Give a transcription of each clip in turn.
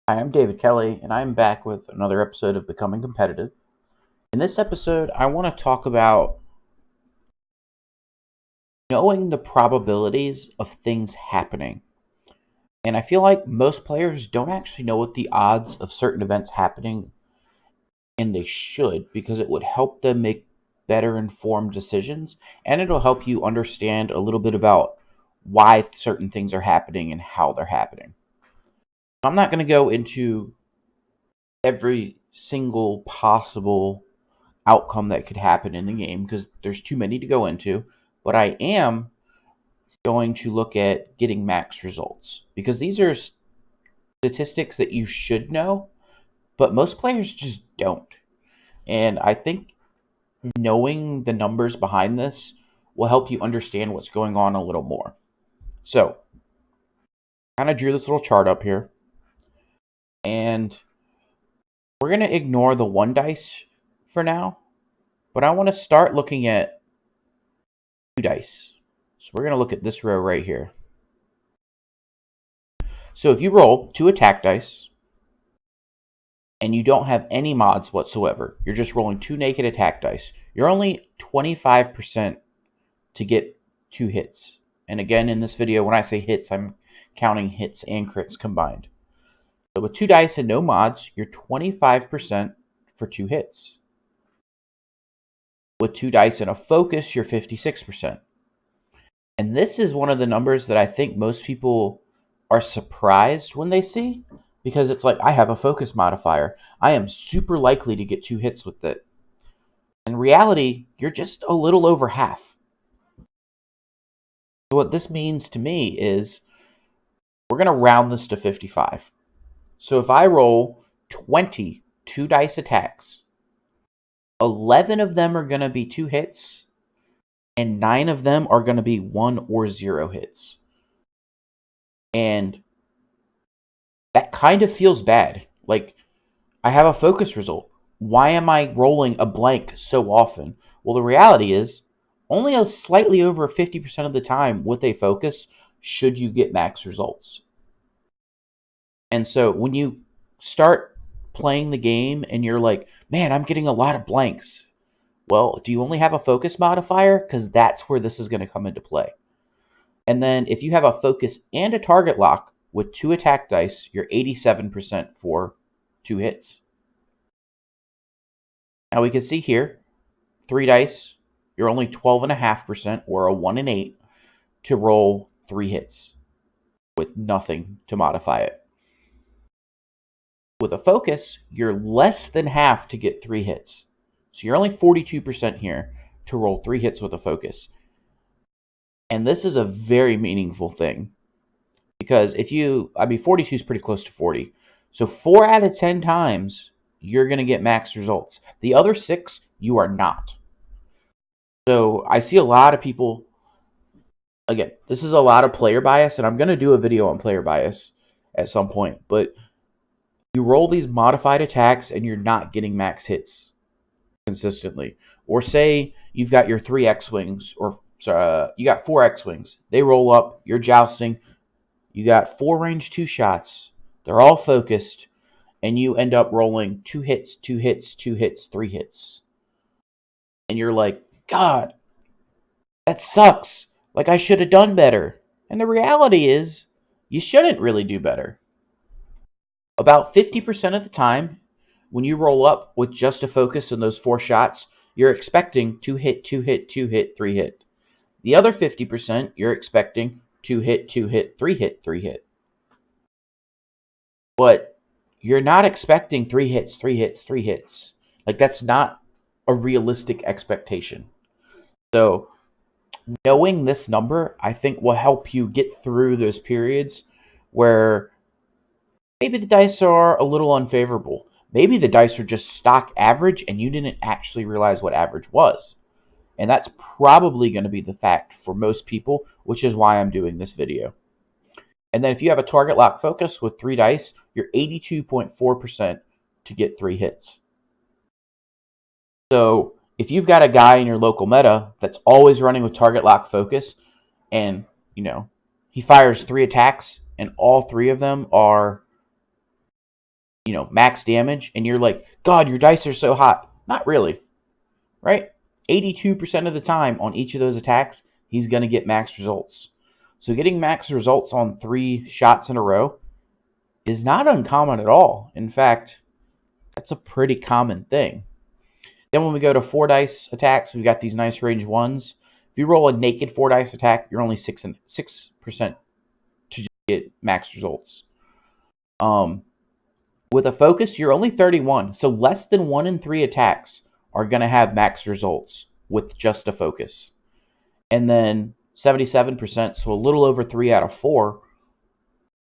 Hi, I'm David Kelley, and I'm back with another episode of Becoming Competitive. In this episode, I want to talk about knowing the probabilities of things happening. And I feel like most players don't actually know what the odds of certain events happening, and they should, because it would help them make better informed decisions, and it'll help you understand a little bit about why certain things are happening and how they're happening. I'm not going to go into every single possible outcome that could happen in the game because there's too many to go into, but I am going to look at getting max results because these are statistics that you should know, but most players just don't. And I think knowing the numbers behind this will help you understand what's going on a little more. So, I kind of drew this little chart up here, and we're going to ignore the one dice for now, but I want to start looking at two dice. So we're going to look at this row right here. So if you roll two attack dice and you don't have any mods whatsoever, you're just rolling two naked attack dice, you're only 25% to get two hits. And again, in this video, when I say hits, I'm counting hits and crits combined. So with two dice and no mods, you're 25% for two hits. With two dice and a focus, you're 56%. And this is one of the numbers that I think most people are surprised when they see, because it's like, I have a focus modifier. I am super likely to get two hits with it. In reality, you're just a little over half. So what this means to me is we're going to round this to 55. So if I roll 20 two dice attacks, 11 of them are going to be two hits, and 9 of them are going to be 1 or 0 hits. And that kind of feels bad. Like, I have a focus result. Why am I rolling a blank so often? Well, the reality is, only slightly over 50% of the time with a focus should you get max results. And so when you start playing the game and you're like, man, I'm getting a lot of blanks. Well, do you only have a focus modifier? Because that's where this is going to come into play. And then if you have a focus and a target lock with two attack dice, you're 87% for two hits. Now we can see here, three dice, you're only 12.5% or a 1 in 8 to roll three hits with nothing to modify it. With a focus, you're less than half to get three hits. So you're only 42% here to roll three hits with a focus. And this is a very meaningful thing. Because 42 is pretty close to 40. So 4 out of 10 times, you're going to get max results. The other 6, you are not. So I see a lot of people, again, this is a lot of player bias, and I'm going to do a video on player bias at some point. But you roll these modified attacks, and you're not getting max hits consistently. Or say you've got your 3 X-Wings, or you got 4 X-Wings. They roll up, you're jousting. You got 4 range 2 shots. They're all focused. And you end up rolling 2 hits, 2 hits, 2 hits, 3 hits. And you're like, God, that sucks. Like, I should have done better. And the reality is, you shouldn't really do better. About 50% of the time, when you roll up with just a focus and those 4 shots, you're expecting 2 hit, 2 hit, 2 hit, 3 hit. The other 50%, you're expecting 2 hit, 2 hit, 3 hit, 3 hit. But you're not expecting 3 hits, 3 hits, 3 hits. Like, that's not a realistic expectation. So knowing this number, I think, will help you get through those periods where maybe the dice are a little unfavorable. Maybe the dice are just stock average and you didn't actually realize what average was. And that's probably going to be the fact for most people, which is why I'm doing this video. And then if you have a target lock focus with 3 dice, you're 82.4% to get 3 hits. So if you've got a guy in your local meta that's always running with target lock focus, and he fires 3 attacks and all 3 of them are max damage, and you're like, God, your dice are so hot. Not really, right? 82% of the time on each of those attacks, he's going to get max results. So getting max results on 3 shots in a row is not uncommon at all. In fact, that's a pretty common thing. Then when we go to 4 dice attacks, we've got these nice range 1s. If you roll a naked 4 dice attack, you're only 6% to get max results. With a focus, you're only 31, so less than 1 in 3 attacks are going to have max results with just a focus. And then 77%, so a little over 3 out of 4,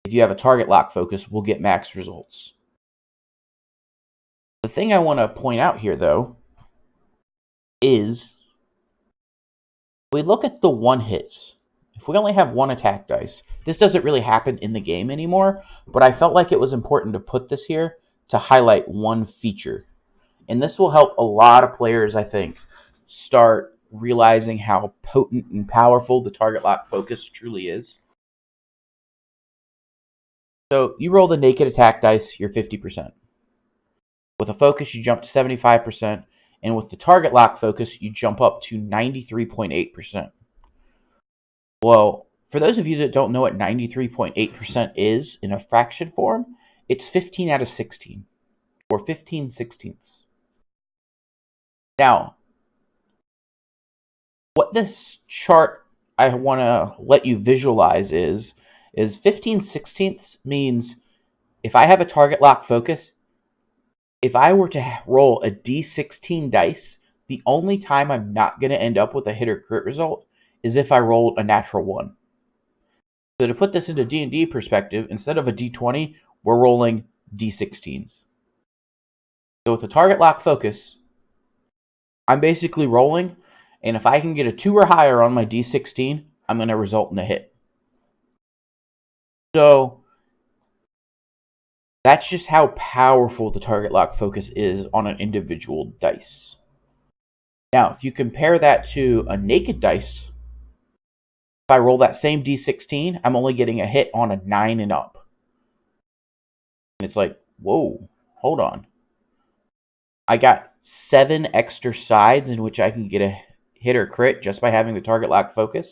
if you have a target lock focus, will get max results. The thing I want to point out here, though, is we look at the 1 hits. If we only have 1 attack dice, this doesn't really happen in the game anymore, but I felt like it was important to put this here to highlight one feature. And this will help a lot of players, I think, start realizing how potent and powerful the target lock focus truly is. So you roll the naked attack dice, you're 50%. With a focus, you jump to 75%, and with the target lock focus, you jump up to 93.8%. Well, for those of you that don't know what 93.8% is in a fraction form, it's 15 out of 16, or 15/16. Now, what this chart I want to let you visualize is 15/16 means if I have a target lock focus, if I were to roll a D16 dice, the only time I'm not going to end up with a hit or crit result is if I rolled a natural 1. So to put this into D&D perspective, instead of a D20, we're rolling D16s. So with the target lock focus, I'm basically rolling, and if I can get a 2 or higher on my D16, I'm going to result in a hit. So that's just how powerful the target lock focus is on an individual dice. Now, if you compare that to a naked dice, if I roll that same D16, I'm only getting a hit on a 9 and up. And it's like, whoa, hold on. I got 7 extra sides in which I can get a hit or crit just by having the target lock focus.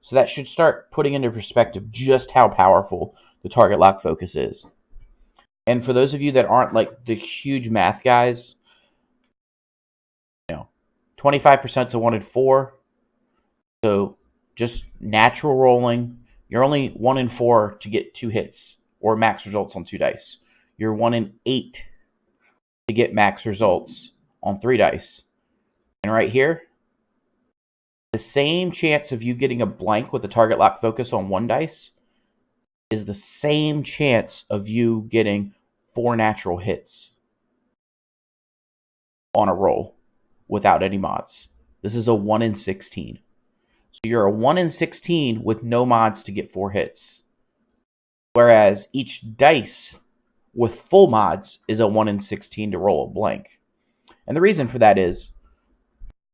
So that should start putting into perspective just how powerful the target lock focus is. And for those of you that aren't like the huge math guys, 25% to 1 in 4. So just natural rolling, you're only 1 in 4 to get 2 hits or max results on 2 dice. You're 1 in 8 to get max results on 3 dice. And right here, the same chance of you getting a blank with the target lock focus on 1 dice is the same chance of you getting 4 natural hits on a roll without any mods. This is a 1 in 16. So you're a 1 in 16 with no mods to get 4 hits. Whereas each dice with full mods is a 1 in 16 to roll a blank. And the reason for that is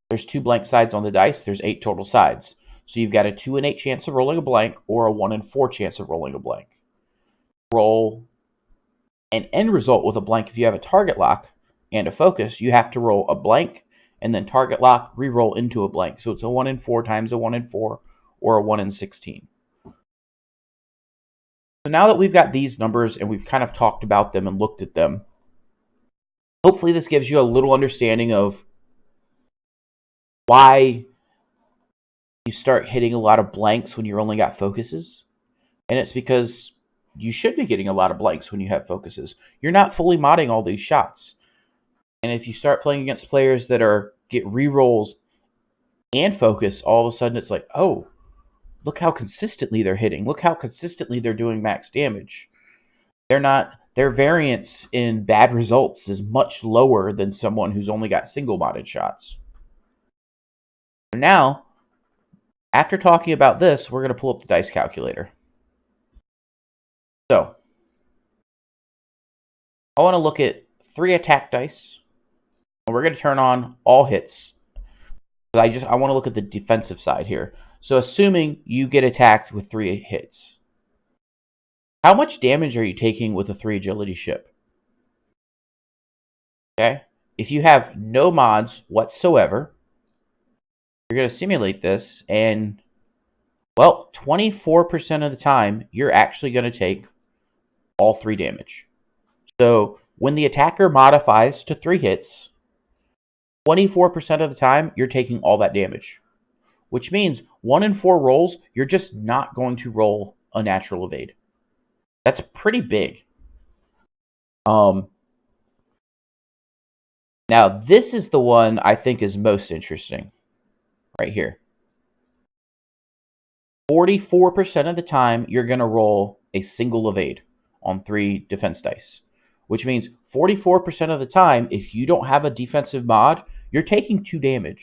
there's 2 blank sides on the dice. There's 8 total sides. So you've got a 2 in 8 chance of rolling a blank or a 1 in 4 chance of rolling a blank. Roll an end result with a blank if you have a target lock and a focus. You have to roll a blank and then target lock, re-roll into a blank. So it's a 1 in 4 times a 1 in 4 or a 1 in 16. So now that we've got these numbers and we've kind of talked about them and looked at them, hopefully this gives you a little understanding of why you start hitting a lot of blanks when you only got focuses. And it's because you should be getting a lot of blanks when you have focuses. You're not fully modding all these shots. And if you start playing against players that get re-rolls and focus, all of a sudden it's like, oh, look how consistently they're hitting. Look how consistently they're doing max damage. Their variance in bad results is much lower than someone who's only got single modded shots. Now, after talking about this, we're going to pull up the dice calculator. So, I want to look at 3 attack dice. And we're going to turn on all hits. I want to look at the defensive side here. So assuming you get attacked with 3 hits, how much damage are you taking with a 3 agility ship? Okay? If you have no mods whatsoever, you're going to simulate this, and, well, 24% of the time, you're actually going to take all 3 damage. So when the attacker modifies to 3 hits, 24% of the time, you're taking all that damage. Which means 1 in 4 rolls, you're just not going to roll a natural evade. That's pretty big. Now, this is the one I think is most interesting, right here. 44% of the time, you're going to roll a single evade on 3 defense dice. Which means 44% of the time, if you don't have a defensive mod, you're taking 2 damage.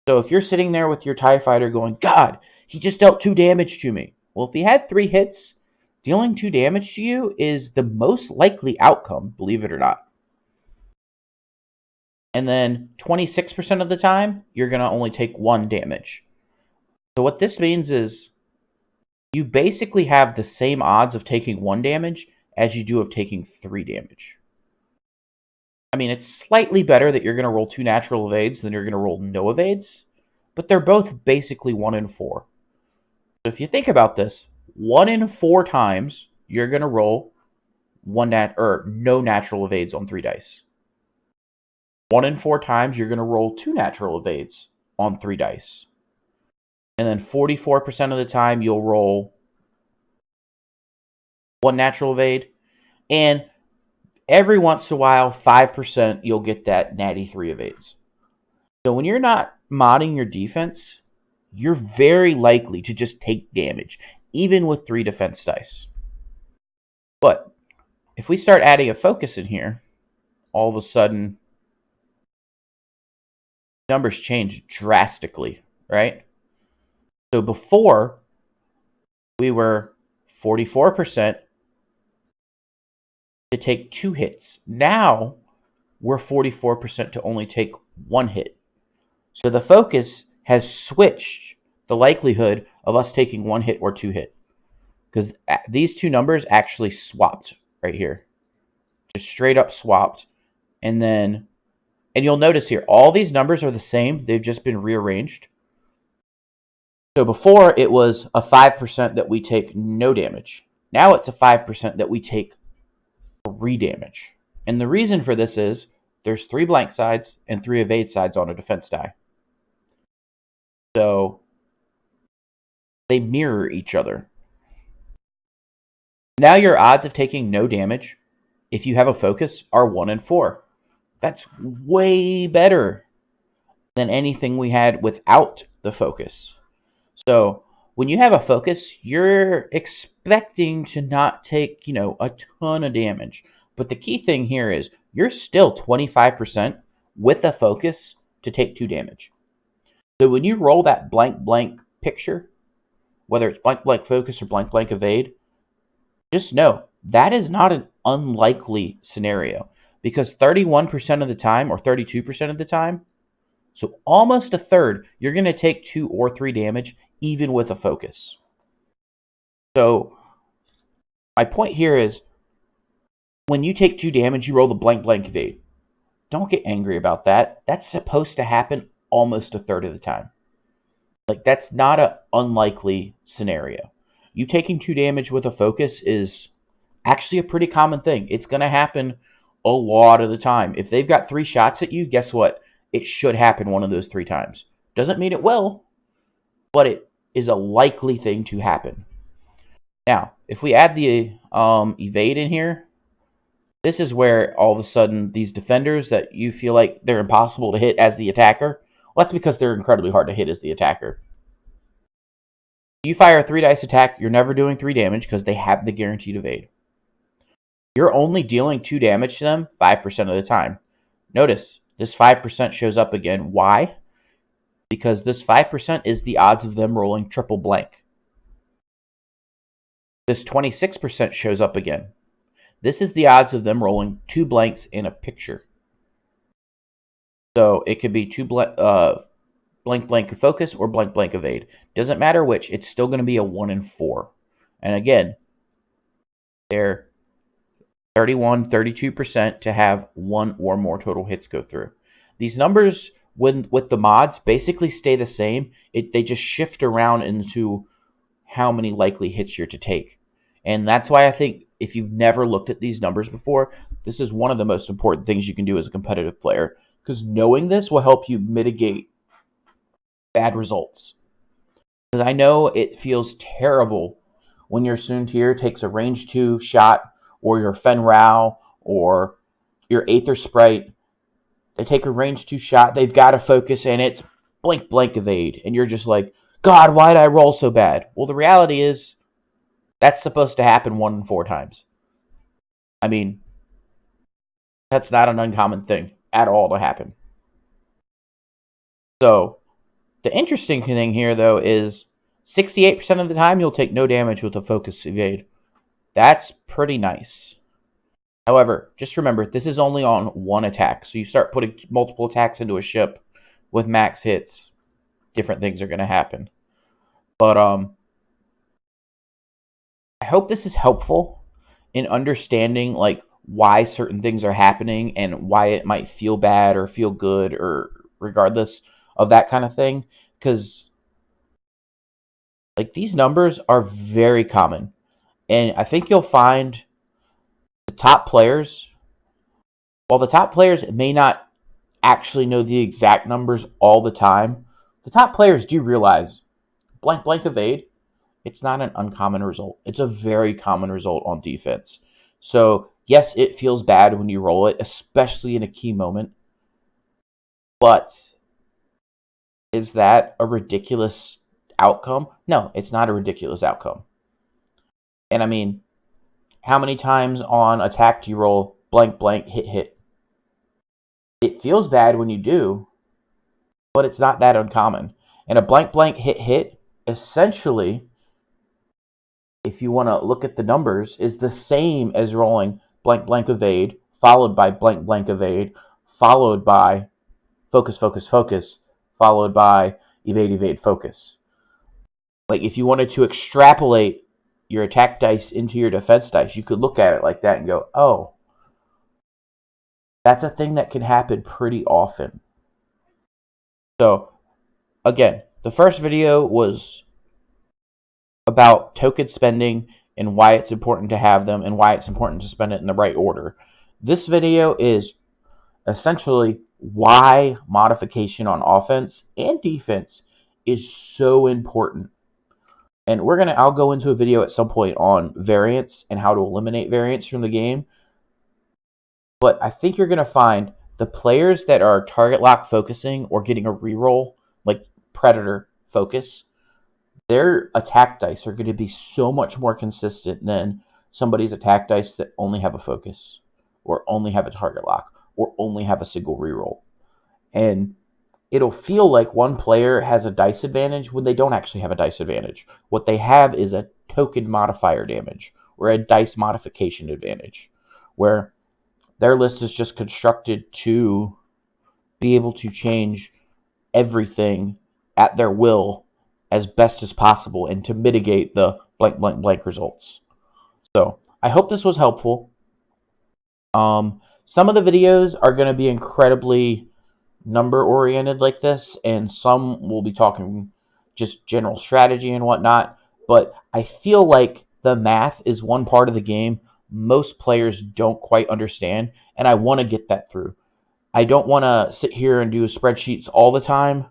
So if you're sitting there with your TIE fighter going, God, he just dealt 2 damage to me. Well, if he had 3 hits, dealing 2 damage to you is the most likely outcome, believe it or not. And then 26% of the time, you're going to only take 1 damage. So what this means is you basically have the same odds of taking 1 damage as you do of taking 3 damage. I mean, it's slightly better that you're going to roll 2 natural evades than you're going to roll no evades, but they're both basically 1 in 4. So if you think about this, 1 in 4 times you're going to roll no natural evades on 3 dice. 1 in 4 times you're going to roll 2 natural evades on 3 dice. And then 44% of the time you'll roll 1 natural evade. And every once in a while, 5% you'll get that natty 3 evades. So when you're not modding your defense, you're very likely to just take damage, even with 3 defense dice. But if we start adding a focus in here, all of a sudden, numbers change drastically, right? So before, we were 44% to take 2 hits. Now, we're 44% to only take 1 hit. So the focus has switched the likelihood of us taking 1 hit or 2 hit. Because these 2 numbers actually swapped right here. Just straight up swapped. And you'll notice here, all these numbers are the same. They've just been rearranged. So before, it was a 5% that we take no damage. Now it's a 5% that we take 3 damage. And the reason for this is there's 3 blank sides and 3 evade sides on a defense die. So they mirror each other. Now your odds of taking no damage, if you have a focus, are 1 in 4. That's way better than anything we had without the focus. So when you have a focus, you're expecting to not take, a ton of damage. But the key thing here is you're still 25% with a focus to take 2 damage. So when you roll that blank blank picture, whether it's blank blank focus or blank blank evade, just know that is not an unlikely scenario. Because 31% of the time, or 32% of the time, so almost a third, you're going to take 2 or 3 damage, even with a focus. So my point here is, when you take 2 damage, you roll the blank blank evade. Don't get angry about that. That's supposed to happen almost a third of the time. Like, that's not an unlikely scenario. You taking 2 damage with a focus is actually a pretty common thing. It's going to happen a lot of the time. If they've got 3 shots at you, guess what? It should happen one of those 3 times. Doesn't mean it will, but it is a likely thing to happen. Now, if we add the evade in here, this is where all of a sudden these defenders that you feel like they're impossible to hit as the attacker, well, that's because they're incredibly hard to hit as the attacker. If you fire a 3 dice attack, you're never doing 3 damage because they have the guaranteed evade. You're only dealing 2 damage to them 5% of the time. Notice, this 5% shows up again. Why? Because this 5% is the odds of them rolling triple blank. This 26% shows up again. This is the odds of them rolling 2 blanks in a picture. So it could be 2 blank blank focus or blank blank evade. Doesn't matter which, it's still going to be a 1 in 4. And again, they're 31, 32% to have one or more total hits go through. These numbers with the mods basically stay the same. They just shift around into how many likely hits you're to take. And that's why I think if you've never looked at these numbers before, this is one of the most important things you can do as a competitive player, because knowing this will help you mitigate bad results. Because I know it feels terrible when your Soontir takes a range 2 shot, or your Fen Rao, or your Aether Sprite. They take a range 2 shot, they've got to focus, and it's blank blank evade. And you're just like, God, why did I roll so bad? Well, the reality is, that's supposed to happen 1 in 4 times. I mean, that's not an uncommon thing at all to happen. So, the interesting thing here, though, is 68% of the time you'll take no damage with a focus evade. That's pretty nice. However, just remember, this is only on one attack. So you start putting multiple attacks into a ship with max hits, different things are going to happen. But I hope this is helpful in understanding like why certain things are happening and why it might feel bad or feel good, or regardless of that kind of thing. Because like these numbers are very common. And I think you'll find the top players, while the top players may not actually know the exact numbers all the time, the top players do realize blank blank evade, it's not an uncommon result. It's a very common result on defense. So yes, it feels bad when you roll it, especially in a key moment. But is that a ridiculous outcome? No, it's not a ridiculous outcome. And I mean, how many times on attack do you roll blank blank hit hit? It feels bad when you do, but it's not that uncommon. And a blank blank hit hit, essentially, if you want to look at the numbers, is the same as rolling blank blank evade, followed by blank blank evade, followed by focus focus focus, followed by evade evade focus. Like if you wanted to extrapolate your attack dice into your defense dice, you could look at it like that and go, oh, that's a thing that can happen pretty often. So, again, the first video was about token spending and why it's important to have them and why it's important to spend it in the right order. This video is essentially why modification on offense and defense is so important. And I'll go into a video at some point on variance and how to eliminate variance from the game. But I think you're going to find the players that are target lock focusing or getting a reroll, like Predator focus, their attack dice are going to be so much more consistent than somebody's attack dice that only have a focus, or only have a target lock, or only have a single reroll. And it'll feel like one player has a dice advantage when they don't actually have a dice advantage. What they have is a token modifier damage, or a dice modification advantage, where their list is just constructed to be able to change everything at their will as best as possible and to mitigate the blank blank blank results. So I hope this was helpful. Some of the videos are going to be incredibly number oriented like this, and some will be talking just general strategy and whatnot, but I feel like the math is one part of the game most players don't quite understand, and I want to get that through. I don't want to sit here and do spreadsheets all the time,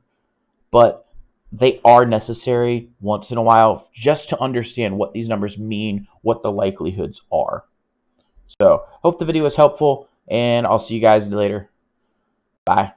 but they are necessary once in a while just to understand what these numbers mean, what the likelihoods are. So, hope the video was helpful, and I'll see you guys later. Bye.